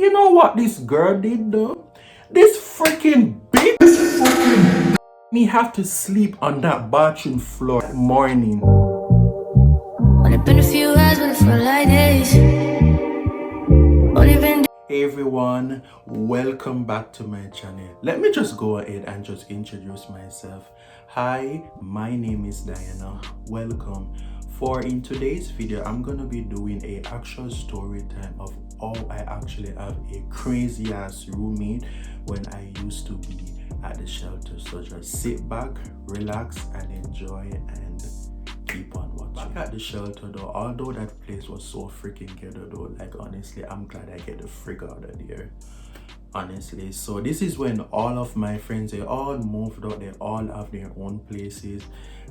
You know what this girl did though? This freaking bitch me have to sleep on that bathroom floor that morning. Only been a few hours, but it felt like days. Only been. Hey everyone, welcome back to my channel. Let me just go ahead and just introduce myself. Hi, my name is Diana. Welcome. For in today's video, I'm gonna be doing a actual story time of how I actually have a crazy ass roommate when I used to be at the shelter. So just sit back, relax, and enjoy and keep on watching. Back at the shelter though, although that place was so freaking ghetto though, like honestly, I'm glad I get the freak out of there. Honestly, so this is when all of my friends, they all moved out, they all have their own places,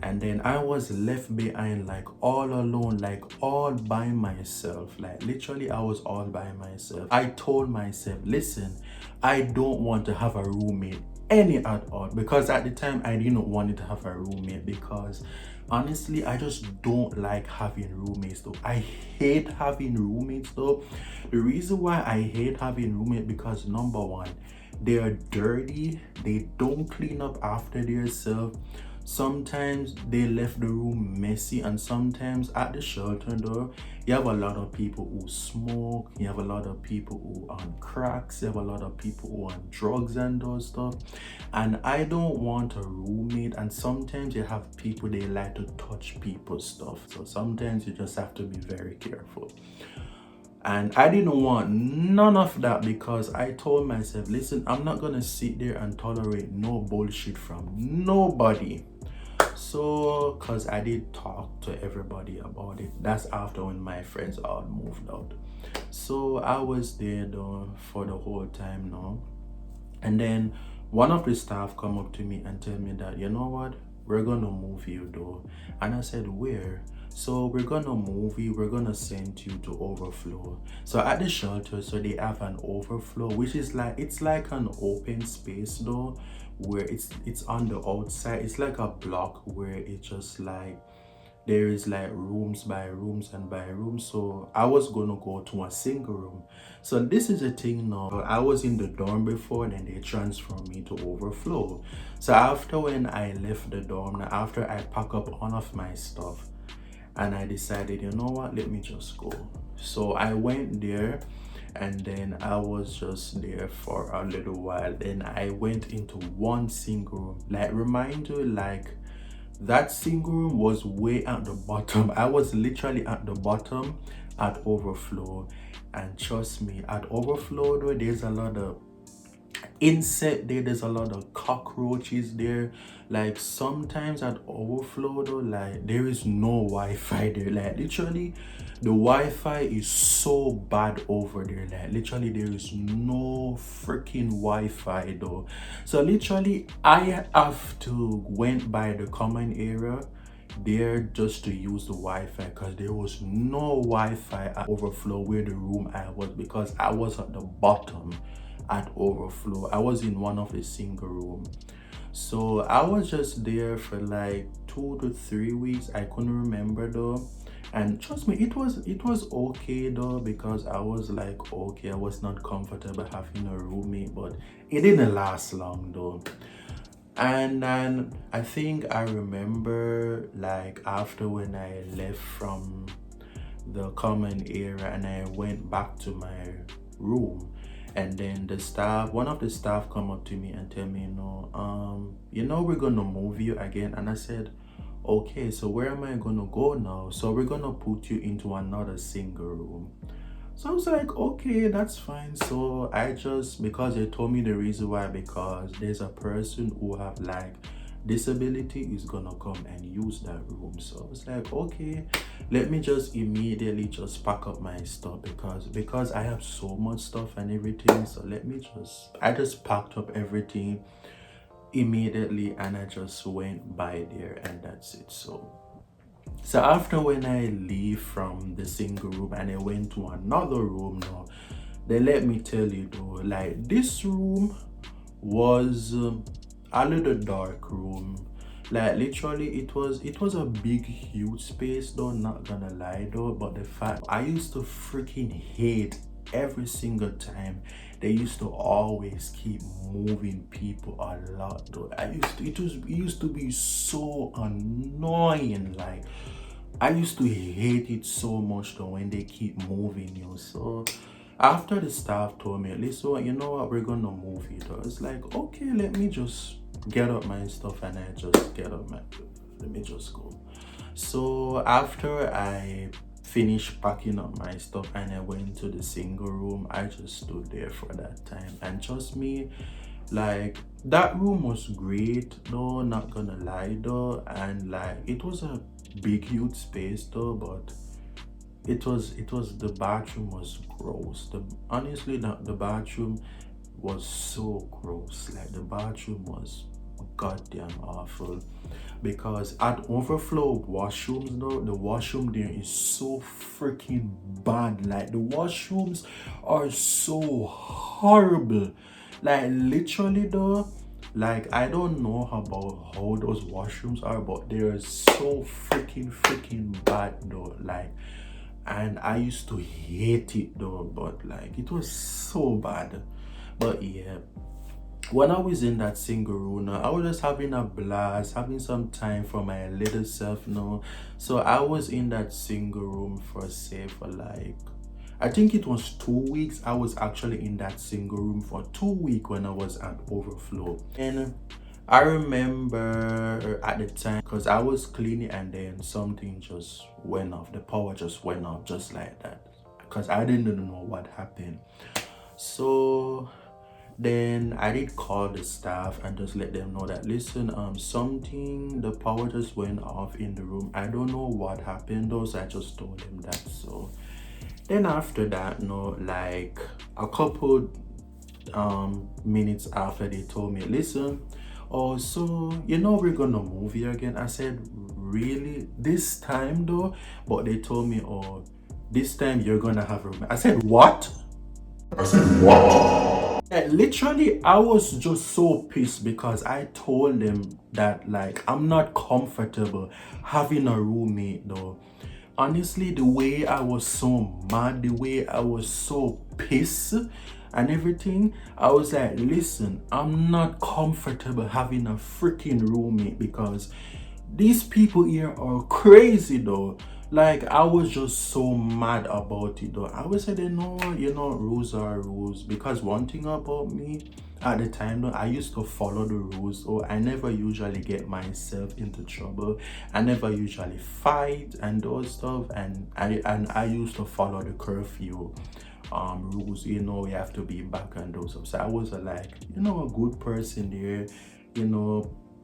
and then I was left behind, like all alone, like all by myself. Like literally I was all by myself. I told myself, listen, I don't want to have a roommate any at all, because at the time I didn't want to have a roommate, because honestly I just don't like having roommates though. I hate having roommates though. The reason why I hate having roommates, because number one, they are dirty, they don't clean up after themselves. Sometimes they left the room messy, and sometimes at the shelter though, you have a lot of people who smoke, you have a lot of people who on cracks, you have a lot of people who on drugs and those stuff, and I don't want a roommate. And sometimes you have people, they like to touch people's stuff, so sometimes you just have to be very careful. And I didn't want none of that, because I told myself, listen, I'm not gonna sit there and tolerate no bullshit from nobody. So, cause I did talk to everybody about it. That's after when my friends all moved out. So I was there though for the whole time now. And then one of the staff come up to me and tell me that, you know what, we're gonna move you though. And I said, where? So we're gonna move you, we're gonna send you to overflow. So at the shelter, so they have an overflow, which is like, it's like an open space though, where it's on the outside. It's like a block where it's just like there is like rooms by rooms and by rooms. So I was gonna go to a single room. So this is the thing now, I was in the dorm before, then they transferred me to overflow. So after when I left the dorm, now after I pack up all of my stuff, and I decided, you know what, let me just go. So I went there, and then I was just there for a little while. Then I went into one single room. Like, remind you, like that single room was way at the bottom. I was literally at the bottom at overflow. And trust me, at overflow though, there's a lot of insect there, there's a lot of cockroaches there. Like sometimes at overflow though, like there is no Wi-Fi there. Like literally the Wi-Fi is so bad over there. Like literally there is no freaking Wi-Fi though. So literally I have to went by the common area there just to use the Wi-Fi, because there was no Wi-Fi at overflow where the room I was, because I was at the bottom at overflow. I was in one of the single room. So I was just there for like 2 to 3 weeks. I couldn't remember though. And trust me, it was okay though, because I was like, okay, I was not comfortable having a roommate, but it didn't last long though. And then I think I remember, like after when I left from the common area and I went back to my room, and then one of the staff come up to me and tell me, we're gonna move you again. And I said, okay, so where am I gonna go now? So we're gonna put you into another single room. So I was like, okay, that's fine. So I just, because they told me the reason why, because there's a person who have like disability is gonna come and use that room. So I was like, okay, let me just immediately just pack up my stuff, because I have so much stuff and everything. So I just packed up everything immediately, and I just went by there, and that's it. So after when I leave from the single room and I went to another room now, they let me tell you though, like this room was a little dark room. Like literally it was a big huge space though, not gonna lie though. But the fact, I used to freaking hate every single time they used to always keep moving people a lot though. It used to be so annoying. Like I used to hate it so much though when they keep moving you. So after the staff told me, listen, you know what, we're gonna move you though. It's like, okay, let me just get up my stuff, and I just get up my, let me just go. So after I finished packing up my stuff and I went to the single room, I just stood there for that time. And trust me, like that room was great though, not gonna lie though. And like it was a big huge space though, but it was the bathroom was gross. The bathroom was so gross. Like the bathroom was goddamn awful, because at overflow washrooms though, the washroom there is so freaking bad. Like the washrooms are so horrible, like literally though. Like I don't know about how those washrooms are, but they're so freaking bad though. Like, and I used to hate it though, but like it was so bad. But yeah, when I was in that single room, I was just having a blast, having some time for my little self, So I was in that single room for say for like, I think it was 2 weeks. I was actually in that single room for 2 weeks when I was at overflow. And I remember at the time, because I was cleaning and then something just went off. The power just went off just like that, because I didn't know what happened. So then I did call the staff and just let them know that, listen, the power just went off in the room. I don't know what happened though, so I just told them that. So then after that, like a couple minutes after, they told me, listen, oh, so we're gonna move here again. I said, really, this time though? But they told me, oh, this time you're gonna have a room. I said, what? Yeah, literally, I was just so pissed, because I told them that like I'm not comfortable having a roommate though. Honestly, the way I was so mad, the way I was so pissed and everything, I was like, listen, I'm not comfortable having a freaking roommate, because these people here are crazy though. Like I was just so mad about it though. I would say, rules are rules, because one thing about me at the time though, I used to follow the rules, so I never usually get myself into trouble. I never usually fight and those stuff, and I used to follow the curfew rules. We have to be back and those stuff. So I was like, a good person there,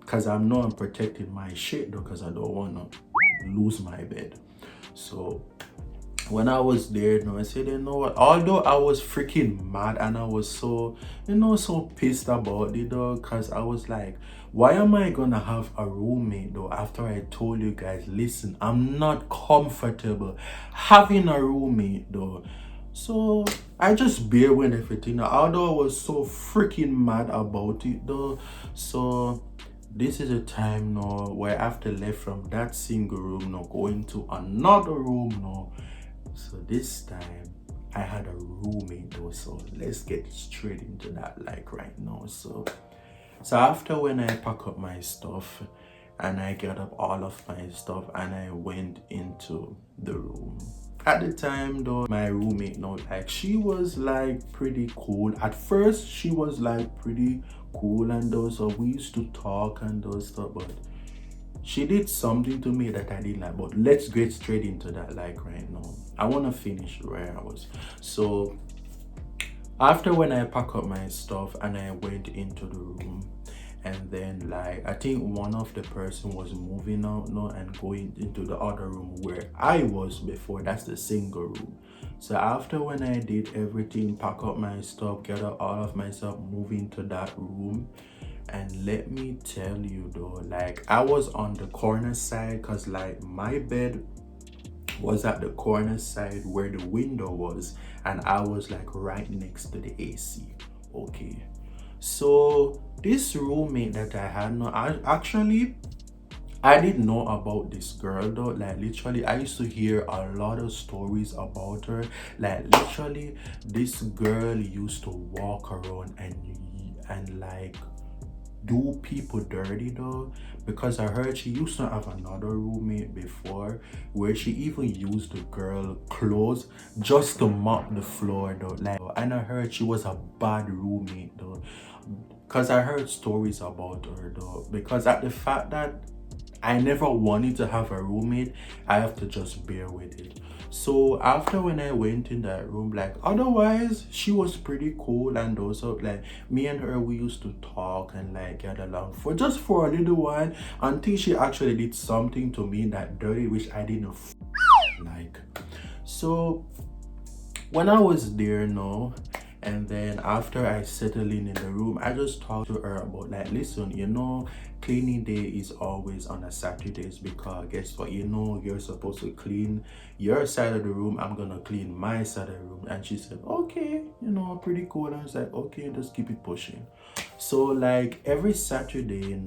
because I'm not protecting my shit though, because I don't want to lose my bed. So when I was there, I said, what, although I was freaking mad and I was so so pissed about it though, because I was like, why am I gonna have a roommate though, after I told you guys, listen, I'm not comfortable having a roommate though. So I just bear with everything, although I was so freaking mad about it though. So this is a time now where after left from that single room now, going to another room now. So this time I had a roommate though. So let's get straight into that like right now. So after when I pack up my stuff and I got up all of my stuff and I went into the room. At the time though, my roommate like she was like pretty cool. At first she was like pretty cool and those, so we used to talk and those stuff, but she did something to me that I didn't like. But let's get straight into that like right now. I want to finish where I was. So after when I pack up my stuff and I went into the room, and then like I think one of the person was moving out now and going into the other room where I was before. That's the single room. So after when I did everything, pack up my stuff, get out all of my stuff, move into that room, and let me tell you though, like I was on the corner side, because like my bed was at the corner side where the window was, and I was like right next to the AC. Okay, so this roommate that I had now, I didn't know about this girl though. Like literally, I used to hear a lot of stories about her. Like literally, this girl used to walk around and like do people dirty though, because I heard she used to have another roommate before where she even used the girl clothes just to mop the floor though. Like, and I heard she was a bad roommate though, because I heard stories about her though, because at the fact that I never wanted to have a roommate, I have to just bear with it. So after when I went in that room, like otherwise she was pretty cool, and also like me and her we used to talk and like get along for just for a little while until she actually did something to me that dirty which I didn't like. So when I was there now, and then after I settled in the room, I just talked to her about like, listen, cleaning day is always on a Saturdays, because guess what, you're supposed to clean your side of the room, I'm gonna clean my side of the room. And she said, okay, pretty cool. And I was like, okay, just keep it pushing. So like every Saturday,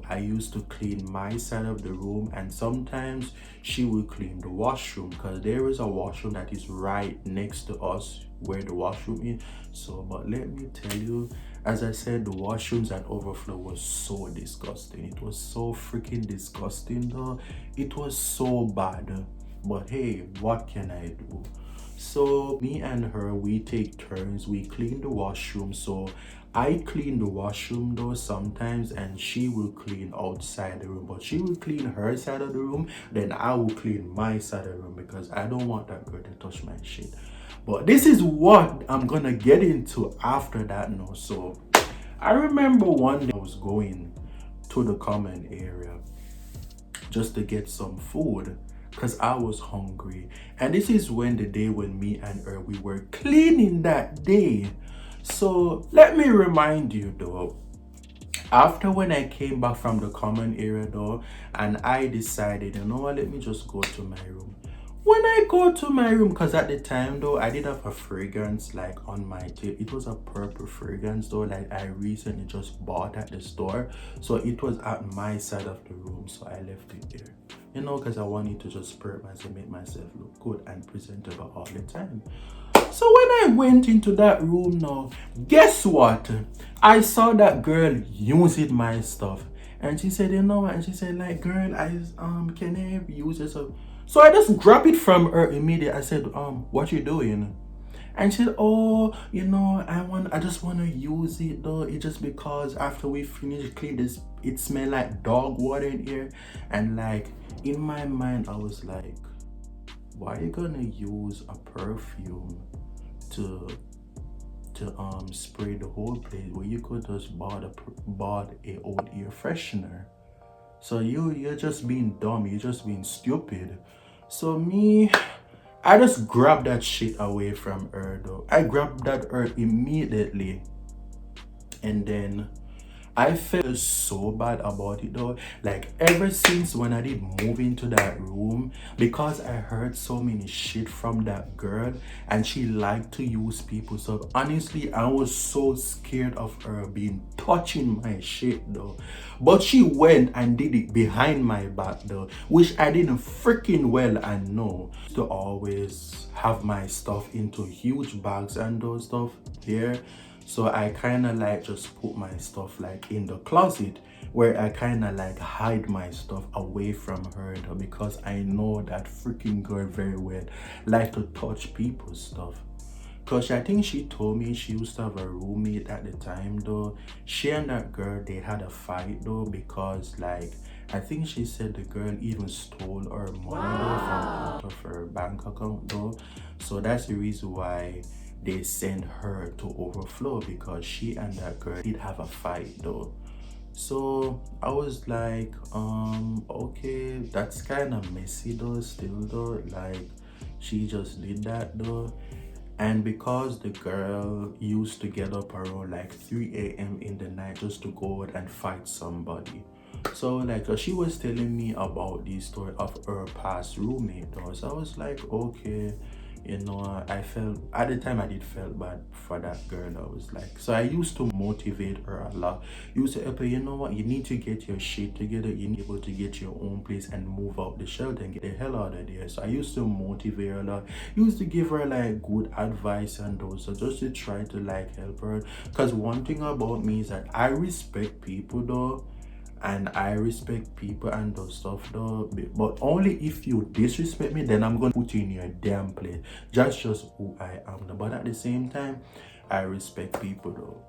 I used to clean my side of the room, and sometimes she will clean the washroom, because there is a washroom that is right next to us where the washroom is. So but let me tell you, as I said, the washrooms at Overflow was so disgusting. It was so freaking disgusting though. It was so bad. But hey, what can I do? So me and her, we take turns, we clean the washroom. So I clean the washroom though sometimes, and she will clean outside the room, but she will clean her side of the room, then I will clean my side of the room, because I don't want that girl to touch my shit. But this is what I'm gonna get into after that now. So I remember one day I was going to the common area just to get some food because I was hungry. And this is when the day when me and her we were cleaning that day. So let me remind you though, after when I came back from the common area though, and I decided, you know what, let me just go to my room. When I go to my room, because at the time though, I did have a fragrance like on my tape. It was a purple fragrance though, like I recently just bought at the store. So it was at my side of the room, so I left it there. Because I wanted to just spur myself, make myself look good and presentable all the time. So when I went into that room now, guess what? I saw that girl using my stuff. And she said, and she said, like, girl, can I use this? So I just grabbed it from her immediately. I said, what you doing? And she said, oh, I just wanna use it though. It's just because after we finish clean this, it smell like dog water in here. And like in my mind, I was like, why are you gonna use a perfume to spray the whole place where you could just bought a old air freshener? So you're just being dumb, you're just being stupid. So me, I just grabbed that shit away from her though. I grabbed that her immediately, and then I felt so bad about it though. Like ever since when I did move into that room, because I heard so many shit from that girl and she liked to use people. So honestly, I was so scared of her being touching my shit though. But she went and did it behind my back though, which I didn't freaking well and know. To always have my stuff into huge bags and those stuff there. So I kind of like just put my stuff like in the closet where I kind of like hide my stuff away from her though, because I know that freaking girl very well like to touch people's stuff. Cause I think she told me she used to have a roommate at the time though. She and that girl, they had a fight though, because like I think she said the girl even stole her money though from out of her bank account though. So that's the reason why they sent her to Overflow, because she and that girl did have a fight though. So I was like, okay, that's kind of messy though, still though, like she just did that though. And because the girl used to get up around like 3 a.m. in the night just to go out and fight somebody. So like she was telling me about the story of her past roommate though. So I was like, okay, you know, I felt at the time I did felt bad for that girl. I was like, so I used to motivate her a lot. Used to help her, you know what, you need to get your shit together, you need to be able to get your own place and move out the shelter and get the hell out of there. So I used to motivate her a lot, used to give her like good advice and those, so just to try to like help her. Because one thing about me is that I respect people though, and I respect people and those stuff though, but only if you disrespect me, then I'm gonna put you in your damn place. Just who I am though. But at the same time, I respect people though.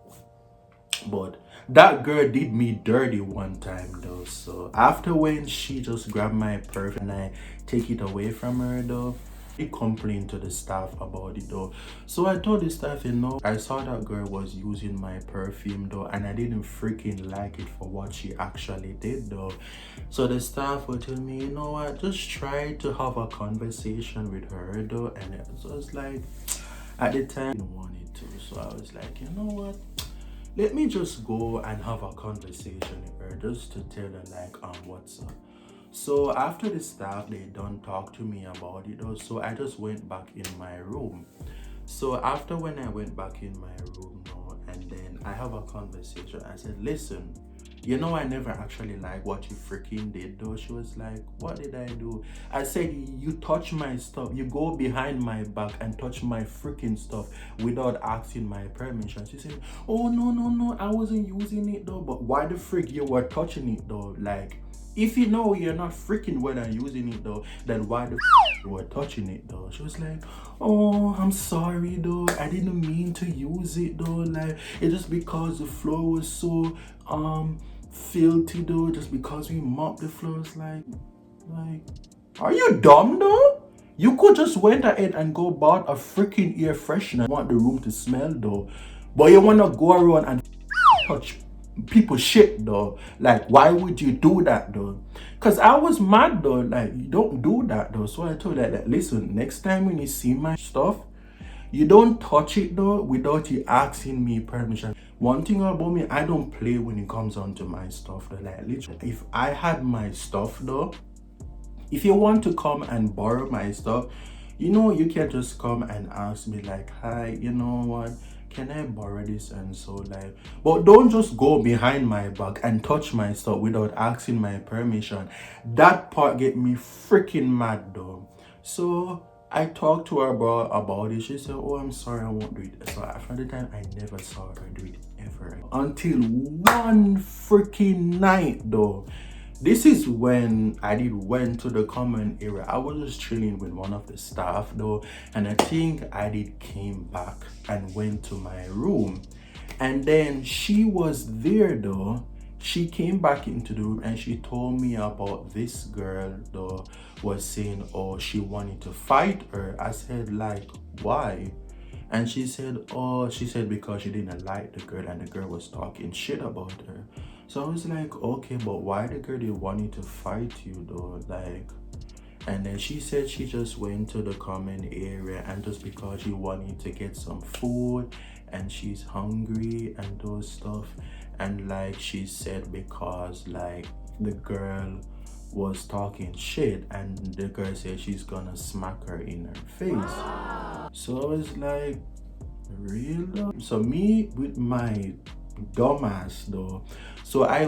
But that girl did me dirty one time though. So after when she just grabbed my perfume and I take it away from her though, he complained to the staff about it though. So I told the staff, you know, I saw that girl was using my perfume though, and I didn't freaking like it for what she actually did though. So the staff would tell me, you know what, just try to have a conversation with her though. And it was like, at the time I didn't want it to. So I was like, you know what, let me just go and have a conversation with her just to tell her like what's up. So after the staff they don't talk to me about it though, so I just went back in my room. So after when I went back in my room now, and then I have a conversation, I said, listen, you know, I never actually like what you freaking did though. She was like, what did I do? I said, you touch my stuff, you go behind my back and touch my freaking stuff without asking my permission. She said, oh no, I wasn't using it though. But why the frick you were touching it though? Like, if you know you're not freaking when I'm using it though, then why the you were touching it though? She was like, oh, I'm sorry though, I didn't mean to use it though. Like, it's just because the floor was so filthy though, just because we mopped the floors. Like, are you dumb though? You could just went ahead and go bought a freaking air freshener, want the room to smell though, but you wanna go around and touch people shit though. Like, why would you do that though? Because I was mad though, like, you don't do that though. So I told her that, listen, next time when you see my stuff, you don't touch it though without you asking me permission. One thing about me, I don't play when it comes on to my stuff though. Like, literally, if I had my stuff though, if you want to come and borrow my stuff, you know, you can just come and ask me like, hi, you know what, can I borrow this? And so like, but don't just go behind my back and touch my stuff without asking my permission. That part get me freaking mad though. So I talked to her about it. She said, oh, I'm sorry, I won't do it. So after the time, I never saw her do it ever until one freaking night though. This is when I did went to the common area. I was just chilling with one of the staff though, and I think I did came back and went to my room, and then she was there though. She came back into the room and she told me about this girl though, was saying, oh, she wanted to fight her. I said, like, why? And she said, oh, she said because she didn't like the girl and the girl was talking shit about her. So I was like, okay, but why the girl did wanting to fight you though? Like, and then she said she just went to the common area and just because she wanted to get some food and she's hungry and those stuff. And like she said, because like the girl was talking shit and the girl said she's gonna smack her in her face. So I was like, real? So me with my dumbass though, so I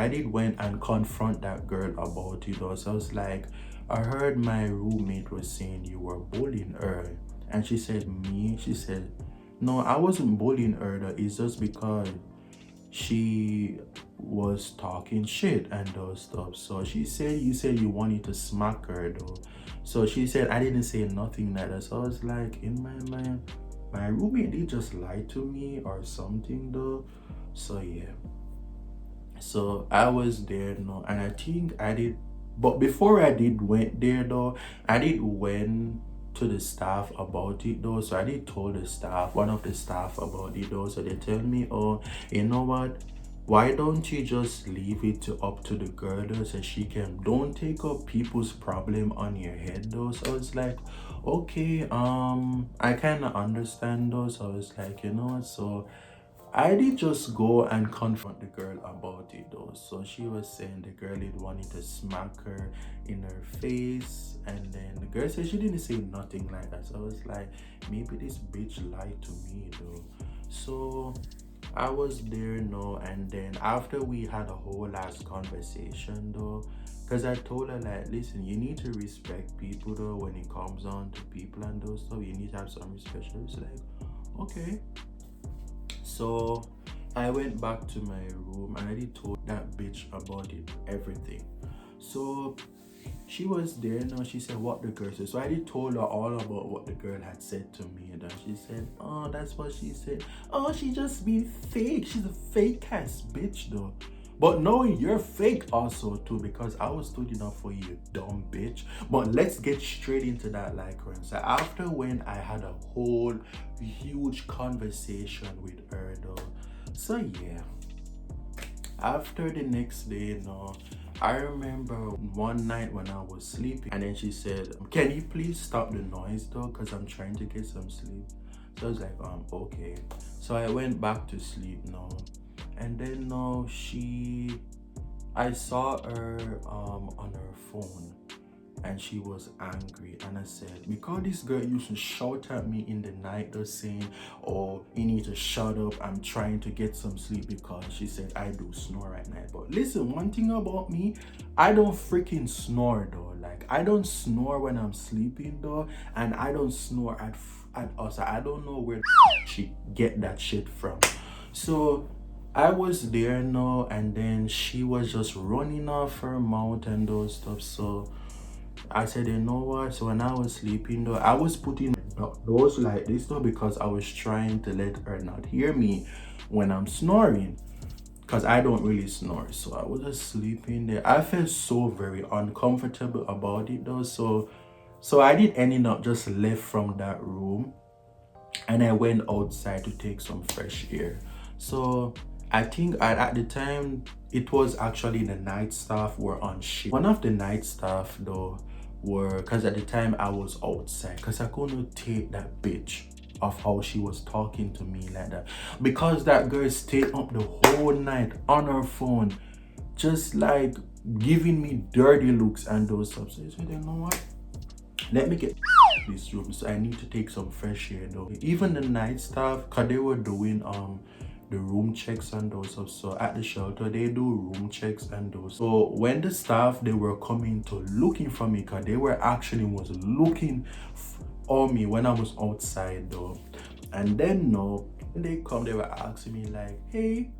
did went and confront that girl about it though. So I was like, I heard my roommate was saying you were bullying her. And she said, me? She said, no, I wasn't bullying her though. It's just because she was talking shit and those stuff. So she said, you said you wanted to smack her though. So she said, I didn't say nothing like that. So I was like, in my mind, my roommate did just lie to me or something though. So yeah, so I was there no, and I think I did, but before I did went there though, I did went to the staff about it though. So I did told the staff, one of the staff about it though. So they tell me, oh, you know what, why don't you just leave it up to the girl though, so she can, don't take up people's problem on your head though. So I was like, okay, I kind of understand though. So I was like, you know what, so I did just go and confront the girl about it though. So she was saying the girl had wanted to smack her in her face, and then the girl said she didn't say nothing like that. So I was like, maybe this bitch lied to me though. So I was there no, and then after we had a whole last conversation though, because I told her like, listen, you need to respect people though when it comes on to people and those stuff. You need to have some respect. She was like, okay. So I went back to my room and I did told that bitch about it, everything. So she was there now. She said what the girl said. So I did told her all about what the girl had said to me, and then she said, "Oh, that's what she said. Oh, she just being fake. She's a fake ass bitch, though." But knowing you're fake also too, because I was stood enough for you, dumb bitch. But let's get straight into that like her. So after when I had a whole huge conversation with her though. So yeah. After the next day, I remember one night when I was sleeping, and then she said, "Can you please stop the noise though? Because I'm trying to get some sleep." So I was like, okay. So I went back to sleep now. And then I saw her on her phone, and she was angry, and I said, because this girl used to shout at me in the night though, saying, "Oh, you need to shut up, I'm trying to get some sleep," because she said I do snore at night. But listen, one thing about me, I don't freaking snore though. Like, I don't snore when I'm sleeping though, and I don't snore at us. I don't know where she get that shit from. So I was there now, and then she was just running off her mouth and those stuff. So I said, you know what? So when I was sleeping though, I was putting those like this though, because I was trying to let her not hear me when I'm snoring, because I don't really snore. So I was just sleeping there. I felt so very uncomfortable about it though. So I did ending up just left from that room, and I went outside to take some fresh air. So I think at the time it was actually the night staff were on shift. One of the night staff though were, because at the time I was outside, because I couldn't take that bitch of how she was talking to me like that, because that girl stayed up the whole night on her phone, just like giving me dirty looks and those stuff. So I said, you know what? Let me get this room. So I need to take some fresh air though. Even the night staff, cause they were doing the room checks and those stuff. So at the shelter they do room checks and those. So when the staff they were coming to looking for me, cause they were actually was looking on me when I was outside though. And then when they come, they were asking me like, "Hey,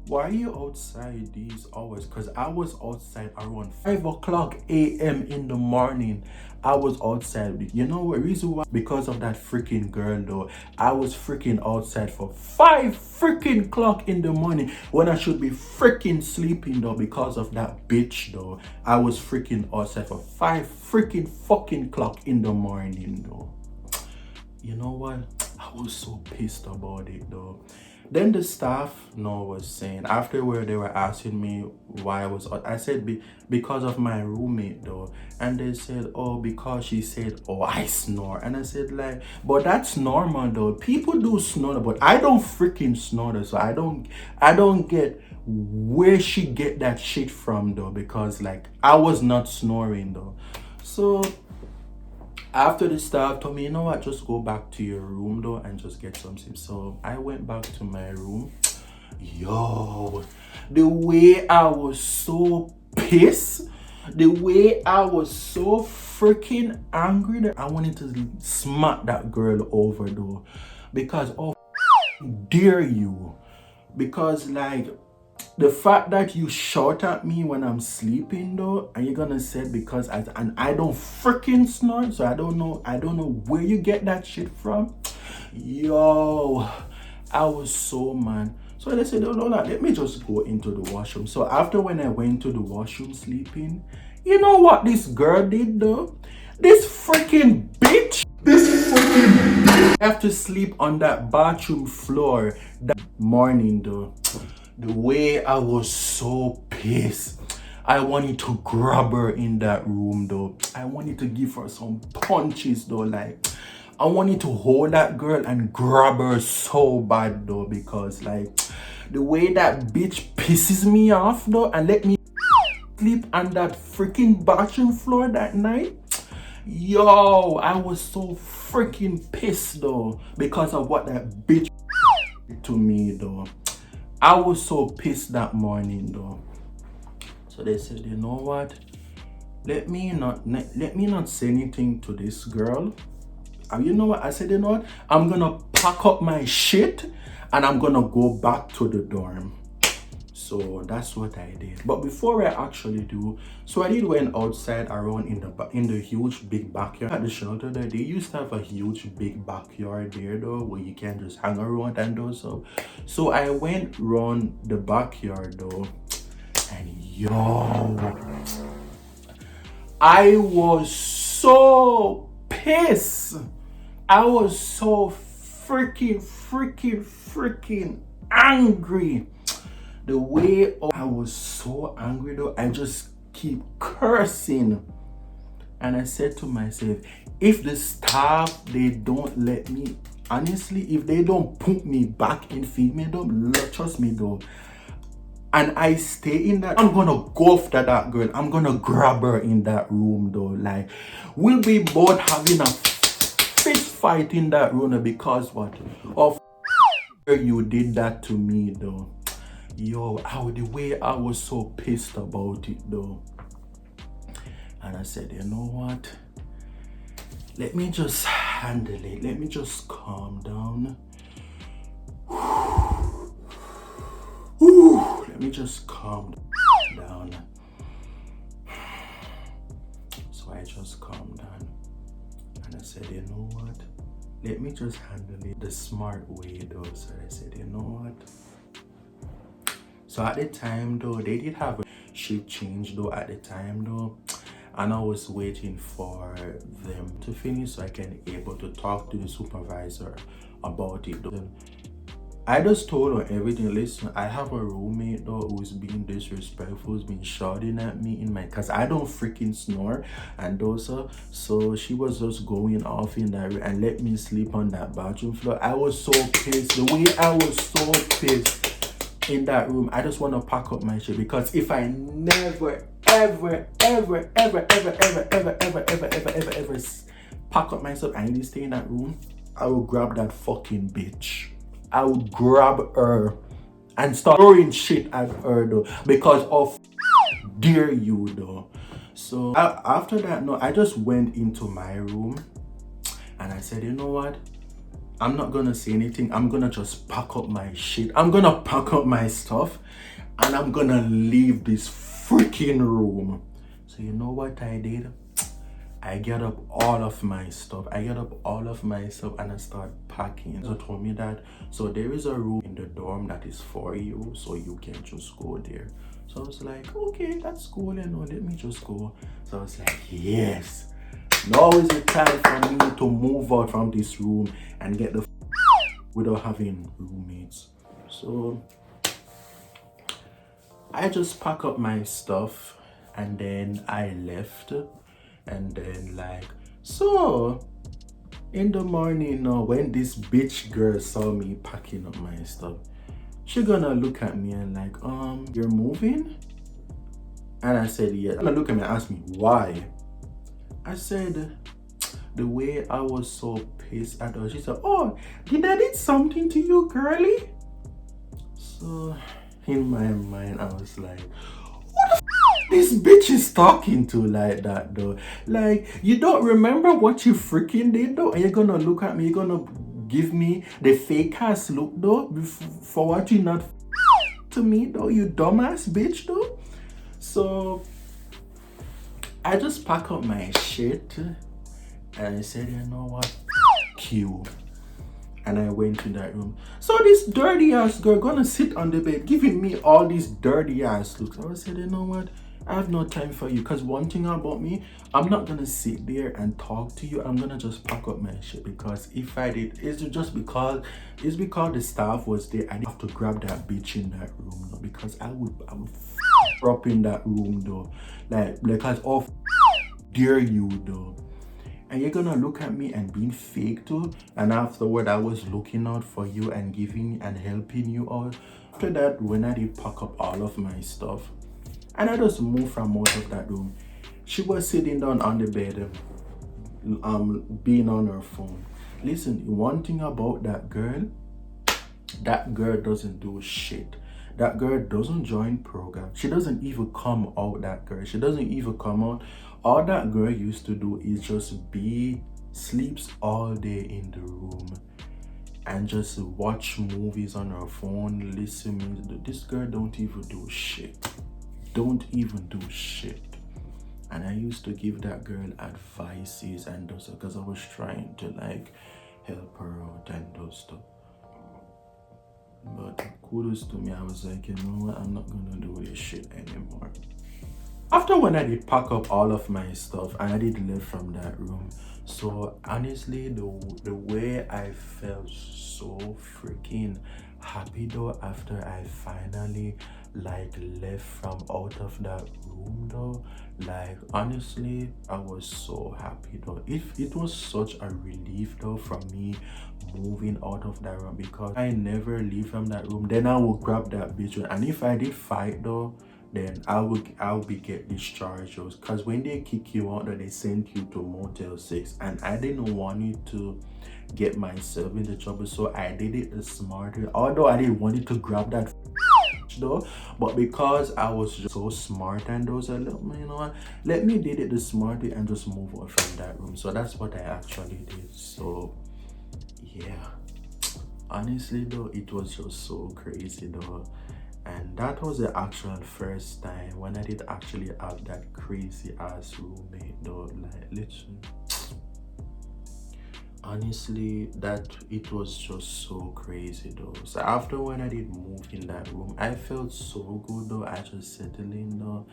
why are you outside these hours?" Because I was outside around 5 o'clock a.m. in the morning. I was outside. You know what reason why? Because of that freaking girl though. I was freaking outside for 5 freaking o'clock in the morning when I should be freaking sleeping though, because of that bitch though. I was freaking outside for 5 freaking fucking o'clock in the morning though. You know what? I was so pissed about it though. Then the staff was saying, after where they were asking me why I was out, I said because of my roommate though. And they said, oh, because she said, oh, I snore. And I said like, but that's normal though. People do snore, but I don't freaking snore though. So I don't get where she get that shit from though, because like I was not snoring though. So after the staff told me, you know what, just go back to your room though and just get some sleep. So I went back to my room. Yo, the way I was so pissed, the way I was so freaking angry that I wanted to smack that girl over though, because oh, dare you, because like the fact that you shout at me when I'm sleeping though, and you're gonna say because I don't freaking snore, so I don't know where you get that shit from. Yo, I was so mad. So they said, oh no, let me just go into the washroom. So after when I went to the washroom sleeping, you know what this girl did though? This freaking bitch. I have to sleep on that bathroom floor that morning though. The way I was so pissed. I wanted to grab her in that room though. I wanted to give her some punches though. Like, I wanted to hold that girl and grab her so bad though, because like the way that bitch pisses me off though and let me sleep on that freaking bathroom floor that night. Yo, I was so freaking pissed though because of what that bitch did to me though. I was so pissed that morning though. So they said, you know what? Let me not say anything to this girl. And you know what? I said, you know what? I'm gonna pack up my shit and I'm gonna go back to the dorm. So that's what I did. But before I actually do, so I did went outside around in the huge big backyard at the shelter there. They used to have a huge big backyard there though, where you can just hang around and do so. So I went around the backyard though, and yo, I was so pissed. I was so freaking angry. The way I was so angry though, I just keep cursing. And I said to myself, if the staff, they don't let me, honestly, if they don't put me back in female though, trust me though, and I stay in that, I'm gonna go after that girl. I'm gonna grab her in that room though. Like, we'll be both having a fist fight in that room because what? Of you did that to me though. Yo, the way I was so pissed about it though. And I said, you know what? Let me just handle it. Let me just calm down. Let me just calm down. So I just calmed down. And I said, you know what? Let me just handle it the smart way though. So I said, you know what? So at the time though, they did have a shift change though at the time though. And I was waiting for them to finish so I can able to talk to the supervisor about it though. I just told her everything. Listen, I have a roommate though who's being disrespectful, who's been shouting at me in my, cause I don't freaking snore and also, so she was just going off in that and let me sleep on that bathroom floor. I was so pissed. The way I was so pissed in that room, I just want to pack up my shit, because if I never ever pack up myself and really stay in that room, I will grab that fucking bitch. I would grab her and start throwing shit at her though, because of dare you though. So after that, no, I just went into my room and I said, you know what? I'm not gonna say anything. I'm gonna just pack up my shit. I'm gonna pack up my stuff and I'm gonna leave this freaking room. So you know what I did? I get up all of my stuff. And I start packing. So told me that, so there is a room in the dorm that is for you, so you can just go there. So I was like, okay, that's cool, you know, let me just go. So I was like, yes, now is the time for me to move out from this room and get the without having roommates. So I just pack up my stuff and then I left. And then like, so in the morning when this bitch girl saw me packing up my stuff, she gonna look at me and like, you're moving? And I said, yeah. And I look at me and ask me why. I said, the way I was so pissed at her. She said, oh, did I did something to you, girly? So in my mind I was like, this bitch is talking to like that though. Like, you don't remember what you freaking did though? And you're gonna look at me, you're gonna give me the fake ass look though for what you not to me though, you dumbass bitch though. So I just pack up my shit and I said, you know what, you. And I went to that room. So this dirty ass girl gonna sit on the bed giving me all these dirty ass looks. I said, you know what, I have no time for you, because one thing about me, I'm not gonna sit there and talk to you. I'm gonna just pack up my shit, because if I did, it's because the staff was there. I didn't have to grab that bitch in that room though, because I would up in that room though, like because of dare you though. and you're gonna look at me and being fake too. And afterward, I was looking out for you and giving and helping you out. After that, when I did pack up all of my stuff and I just moved from out of that room, she was sitting down on the bed, being on her phone. Listen, one thing about that girl doesn't do shit. That girl doesn't join program. She doesn't even come out. That girl, she doesn't even come out. All that girl used to do is just sleeps all day in the room and just watch movies on her phone, listen music. This girl don't even do shit. Don't even do shit. And I used to give that girl advices and those, because I was trying to like help her out and those stuff. But kudos to me, I was like, you know what, I'm not gonna do this shit anymore. After when I did pack up all of my stuff and I did leave from that room, so honestly, the way I felt so freaking happy though after I finally like left from out of that room though, like honestly, I was so happy though. It was such a relief though for me moving out of that room, because I never leave from that room. Then I will grab that bitch, and if I did fight though, then I'll be get discharged. Because when they kick you out, they send you to Motel 6, and I didn't want it to get myself into trouble, so I did it the smarter. Although I didn't want it to grab that though, but because I was just so smart and those, you know what, let me did it the smarter and just move on from that room. So that's what I actually did. So yeah, honestly though, it was just so crazy though. And that was the actual first time when I did actually have that crazy ass roommate though, like literally. Honestly, that it was just so crazy though. So after when I did move in that room, I felt so good though. I just settled in though,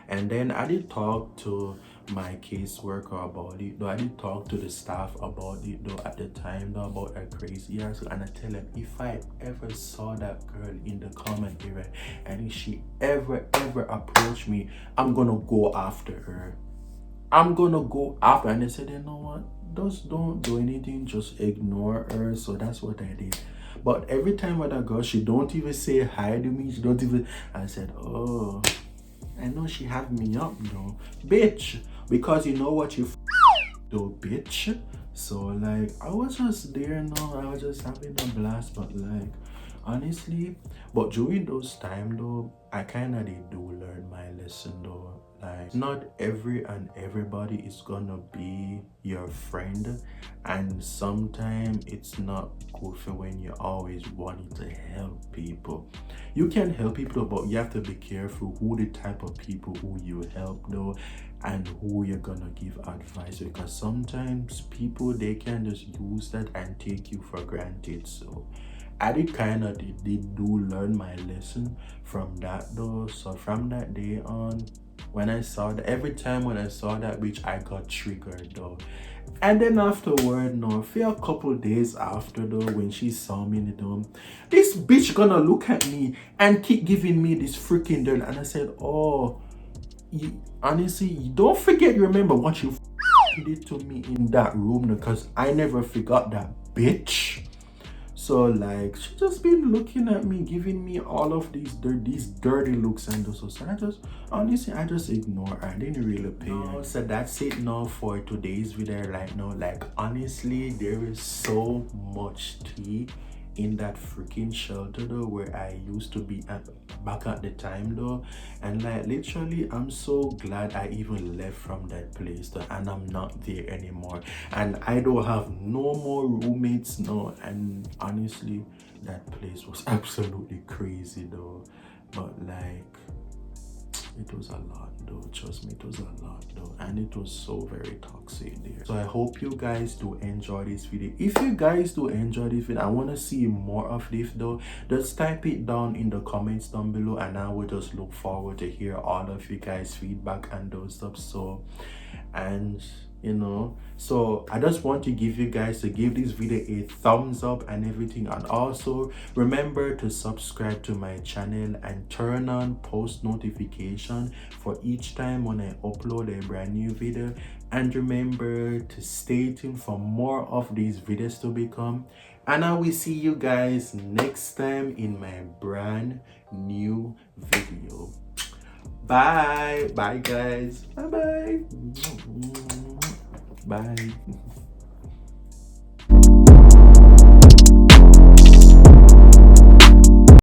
and then I did talk to my caseworker about it though. I did talk to the staff about it though at the time though, about a crazy ass. And I tell them, if I ever saw that girl in the comment area and if she ever approached me, I'm gonna go after her. I'm gonna go after. And they said, you know what, just don't do anything, just ignore her. So that's what I did. But every time with that girl, she don't even say hi to me. She don't even. I said, oh, I know she have me up though, bitch, because you know what you do, bitch. So like I was just there now, I was just having a blast. But like honestly, but during those time though, I kind of did do learn my lesson though. Like not everybody is gonna be your friend, and sometimes it's not good for when you're always wanting to help people. You can help people, but you have to be careful who the type of people who you help though, and who you're gonna give advice, because sometimes people, they can just use that and take you for granted. So I did do learn my lesson from that though. So from that day on, when I saw that, every time when I saw that bitch, I got triggered though. And then afterward, no, for a couple days after though, when she saw me in the dome, this bitch gonna look at me and keep giving me this freaking dirt. And I said, oh, honestly, don't forget, remember what you did to me in that room, because I never forgot that, bitch. So like she just been looking at me, giving me all of these dirty looks and those. So I just honestly, I just ignore her. I didn't really pay her. So that's it now for today's video. Right now, like honestly, there is so much tea in that freaking shelter though, where I used to be back at the time though. And like literally, I'm so glad I even left from that place though, and I'm not there anymore, and I don't have no more roommates now. And honestly, that place was absolutely crazy though. But like it was a lot though, trust me, it was a lot though, and it was so very toxic there. So I hope you guys do enjoy this video. If you guys do enjoy this video, I want to see more of this though, just type it down in the comments down below, and I will just look forward to hear all of you guys feedback and those stuff. So, and So I just want to give you guys to give this video a thumbs up and everything, and also remember to subscribe to my channel and turn on post notification for each time when I upload a brand new video. And remember to stay tuned for more of these videos to become, and I will see you guys next time in my brand new video. Bye guys. Bye.